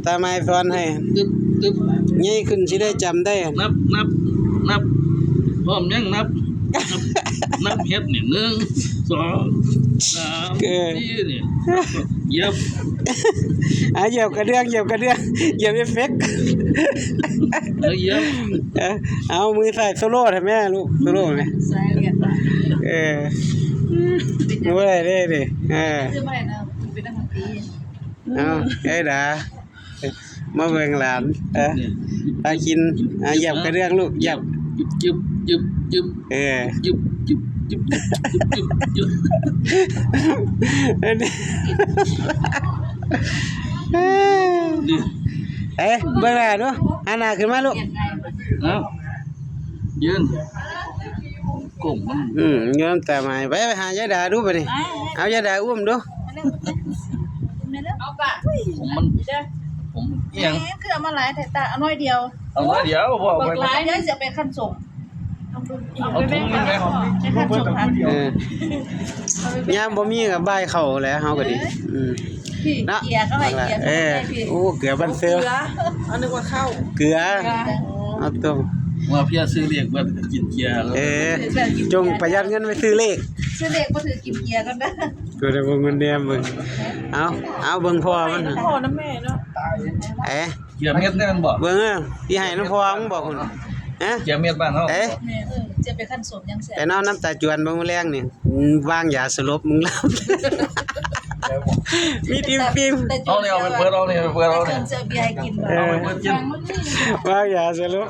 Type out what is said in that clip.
ตาไม้สอนให้ตึ๊บตึ๊บใหญ่ขึ้นสิได้จำได้นับพร้อมยังนับเฮ็ดนี่1 2 3 4นี่เหยียบเหยียบกระเดื่องเหยียบเอฟเฟกต์เหยียบเอามือใส่โซโล่ให้แม่ลูกโซโล่ไหมใส่เรียนมืออะไรได้ดิซื้อมาแล้วเป็นนักดนตรีเอาดามาเบิ่งหลานพากินเหยียบกระเดื่องลูกเหยียบจึ๊บจึ๊บจึ๊บจึ๊บจึ๊บจึ๊บจึ๊บจึ๊บเบิ่งหน้าดูหันหน้าขึ้นมาลูกยืนก้มมันโยมแต่ไม้ไปหายายดาดูไปดิเอายายดาอุ้มดูเอาปะผมเอียงคือเอามาหลายแต่ตาเอาน้อยเดียวเอาน้อยเดียวบ่ไปหลายเดี๋ยวจะไปขั้นส่งเอาถุงนึงไหมขั้นส่งค่ะยามบ่มีก็บ่ายเข้าแหล้วเฮาก็ดิเนาะเกลือก็ให้เกลือโอ้เกลือบันเซลเอานึกว่าข้าวเกลือเอาตรงว่าเพียซื้อเลขบ่กินเกียร์จงประหยัดเงินไปซื้อเลขซื้อเลขบ่ถือกินเกียร์กันเด้อก็ได้บ่เงินแดมเบิ่งเอาเบิ่งพ่อมันพ่อน้ำแม่เนาะเกียร์เม็ดนั่นบ่เบิ่งพี่ให้น้ำพ่อมึงบอกพุ่นเกียร์เม็ดบ้านเฮาจะไปขั้นสมยังแซ่บแต่น้ำตาจวนบ่มื้อแรงนี่วางยาสลบมึงแล้วมีปิมเอาเนี่ยเอาไปเปิดเอาเนี่ยเจอเบียร์ให้กินเอาไปเปิดกินวางยาสลบ